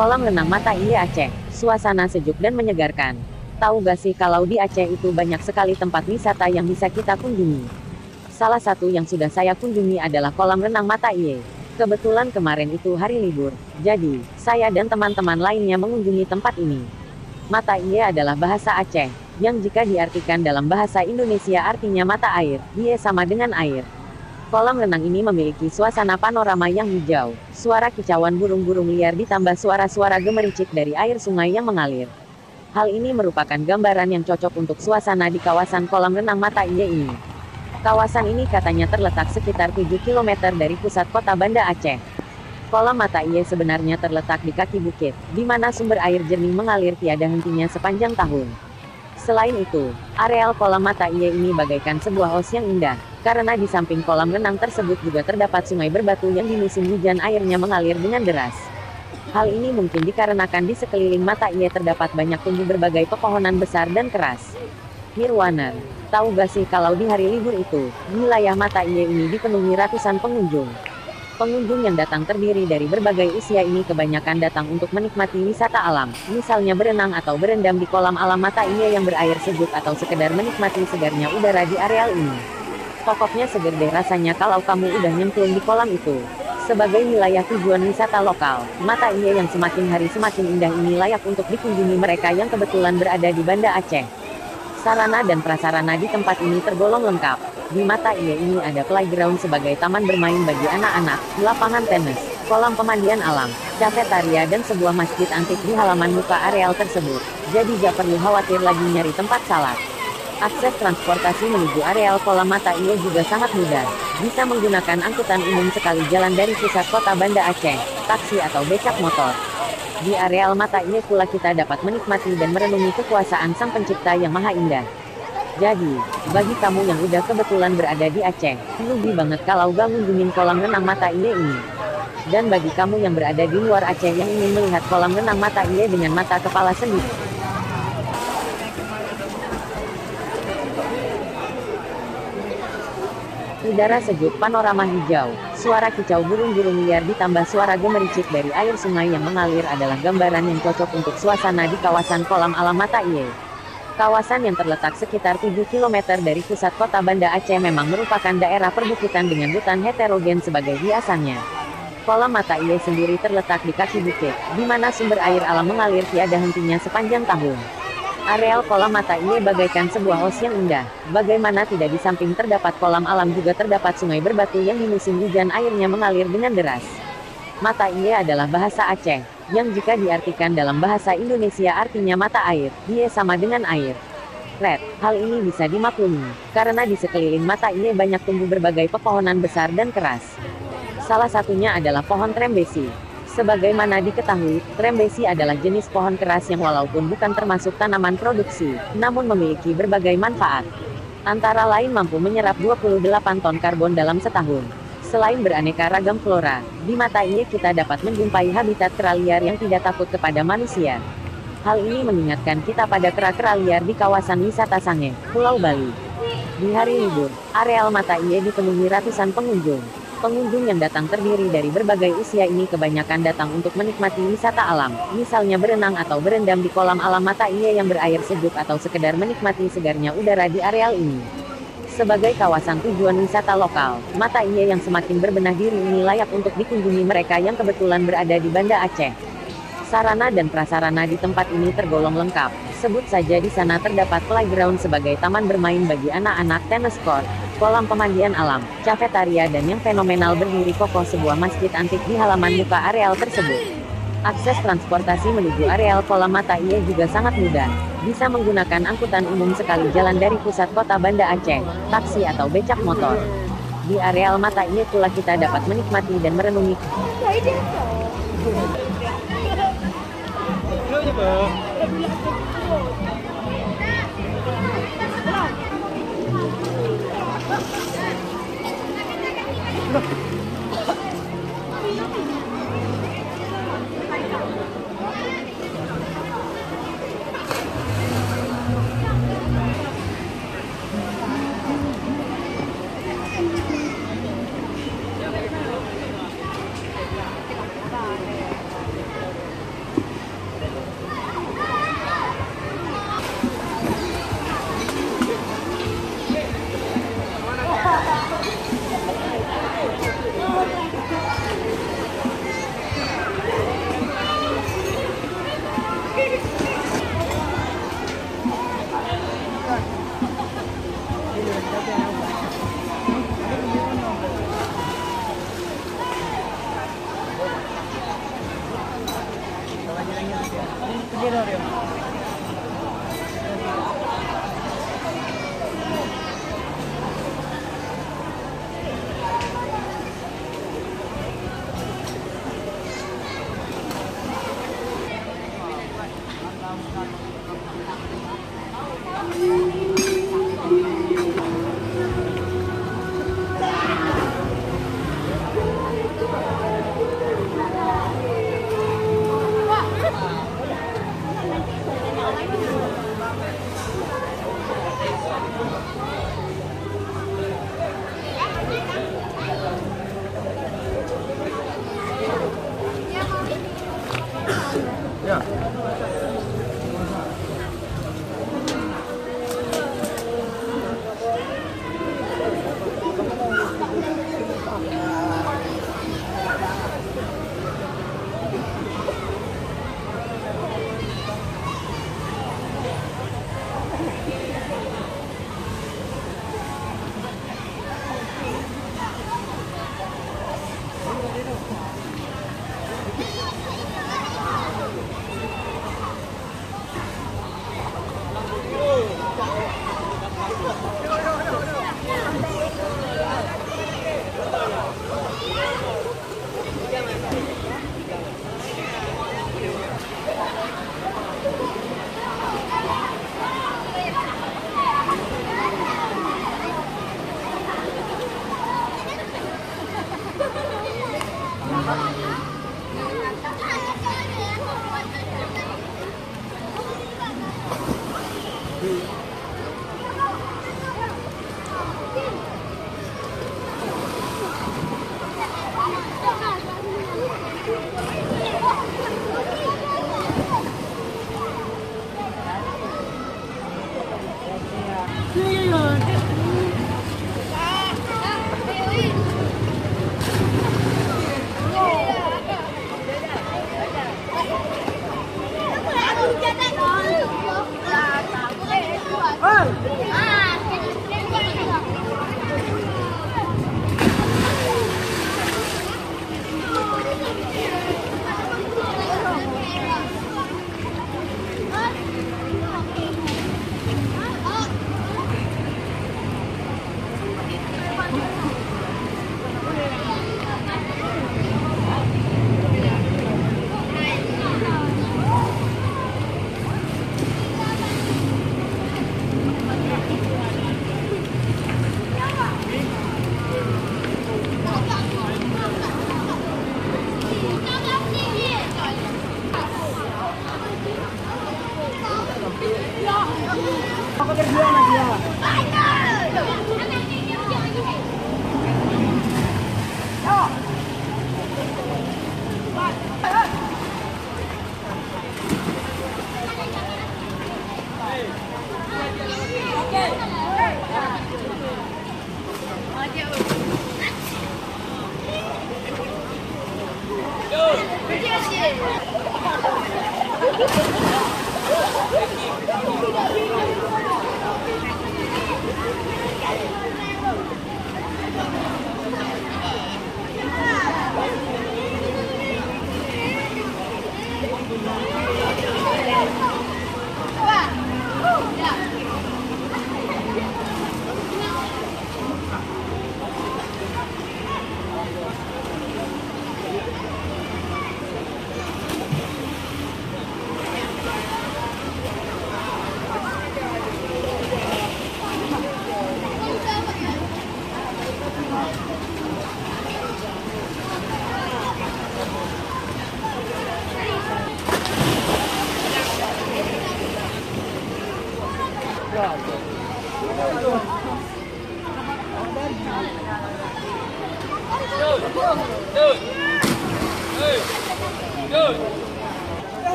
Kolam renang Mata Iye Aceh, suasana sejuk dan menyegarkan. Tahu gak sih kalau di Aceh itu banyak sekali tempat wisata yang bisa kita kunjungi. Salah satu yang sudah saya kunjungi adalah kolam renang Mata Iye. Kebetulan kemarin itu hari libur, jadi saya dan teman-teman lainnya mengunjungi tempat ini. Mata Iye adalah bahasa Aceh, yang jika diartikan dalam bahasa Indonesia artinya mata air, Iye sama dengan air. Kolam renang ini memiliki suasana panorama yang hijau, suara kicauan burung-burung liar ditambah suara-suara gemericik dari air sungai yang mengalir. Hal ini merupakan gambaran yang cocok untuk suasana di kawasan kolam renang Mata Iye ini. Kawasan ini katanya terletak sekitar 7 km dari pusat kota Banda Aceh. Kolam Mata Iye sebenarnya terletak di kaki bukit, di mana sumber air jernih mengalir tiada hentinya sepanjang tahun. Selain itu, areal kolam Mata Iye ini bagaikan sebuah os yang indah, karena di samping kolam renang tersebut juga terdapat sungai berbatu yang di musim hujan airnya mengalir dengan deras. Hal ini mungkin dikarenakan di sekeliling Mata Iye terdapat banyak tumbuh berbagai pepohonan besar dan keras. Nirwana, tahu gak sih kalau di hari libur itu, wilayah Mata Iye ini dipenuhi ratusan pengunjung. Pengunjung yang datang terdiri dari berbagai usia ini kebanyakan datang untuk menikmati wisata alam, misalnya berenang atau berendam di kolam alam Mata Iye yang berair sejuk atau sekedar menikmati segarnya udara di areal ini. Pokoknya seger deh rasanya kalau kamu udah nyemplung di kolam itu. Sebagai wilayah tujuan wisata lokal, Mata Iye yang semakin hari semakin indah ini layak untuk dikunjungi mereka yang kebetulan berada di Banda Aceh. Sarana dan prasarana di tempat ini tergolong lengkap. Di Mata Iye ini ada playground sebagai taman bermain bagi anak-anak, lapangan tenis, kolam pemandian alam, cafetaria dan sebuah masjid antik di halaman muka areal tersebut. Jadi gak perlu khawatir lagi nyari tempat salat. Akses transportasi menuju areal kolam Mata Iye juga sangat mudah. Bisa menggunakan angkutan umum sekali jalan dari pusat kota Banda Aceh, taksi atau becak motor. Di areal Mata Iye pula kita dapat menikmati dan merenungi kekuasaan Sang Pencipta yang maha indah. Jadi, bagi kamu yang udah kebetulan berada di Aceh, rugi banget kalau gak ngunjungin kolam renang Mata Iye ini. Dan bagi kamu yang berada di luar Aceh yang ingin melihat kolam renang Mata Iye dengan mata kepala sendiri. Udara sejuk, panorama hijau, suara kicau burung-burung liar ditambah suara gemericik dari air sungai yang mengalir adalah gambaran yang cocok untuk suasana di kawasan kolam alam Mata Iye. Kawasan yang terletak sekitar 7 km dari pusat kota Banda Aceh memang merupakan daerah perbukitan dengan hutan heterogen sebagai hiasannya. Kolam Mata Iye sendiri terletak di kaki bukit, di mana sumber air alam mengalir tiada hentinya sepanjang tahun. Areal kolam Mata Iye bagaikan sebuah os yang indah. Bagaimana tidak di samping terdapat kolam alam juga terdapat sungai berbatu yang di musim hujan airnya mengalir dengan deras. Mata Iye adalah bahasa Aceh, yang jika diartikan dalam bahasa Indonesia artinya mata air, Iye sama dengan air. Red, hal ini bisa dimaklumi, karena di sekeliling Mata Iye banyak tumbuh berbagai pepohonan besar dan keras. Salah satunya adalah pohon trembesi. Sebagaimana diketahui, trembesi adalah jenis pohon keras yang walaupun bukan termasuk tanaman produksi, namun memiliki berbagai manfaat. Antara lain mampu menyerap 28 ton karbon dalam setahun. Selain beraneka ragam flora, di Mata Iye kita dapat menjumpai habitat kera liar yang tidak takut kepada manusia. Hal ini mengingatkan kita pada kera-kera liar di kawasan wisata Sange, Pulau Bali. Di hari libur, areal Mata Iye dipenuhi ratusan pengunjung. Pengunjung yang datang terdiri dari berbagai usia ini kebanyakan datang untuk menikmati wisata alam, misalnya berenang atau berendam di kolam alam Mata Iye yang berair sejuk atau sekedar menikmati segarnya udara di areal ini. Sebagai kawasan tujuan wisata lokal, Mata Iye yang semakin berbenah diri ini layak untuk dikunjungi mereka yang kebetulan berada di Banda Aceh. Sarana dan prasarana di tempat ini tergolong lengkap. Sebut saja di sana terdapat playground sebagai taman bermain bagi anak-anak, tenis court, kolam pemandian alam, cafetaria dan yang fenomenal berdiri kokoh sebuah masjid antik di halaman muka areal tersebut. Akses transportasi menuju areal kolam Mata Iye juga sangat mudah. Bisa menggunakan angkutan umum sekali jalan dari pusat kota Banda Aceh, taksi atau becak motor. Di areal Mata Iye pula kita dapat menikmati dan merenungi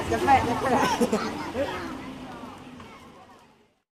Cepet.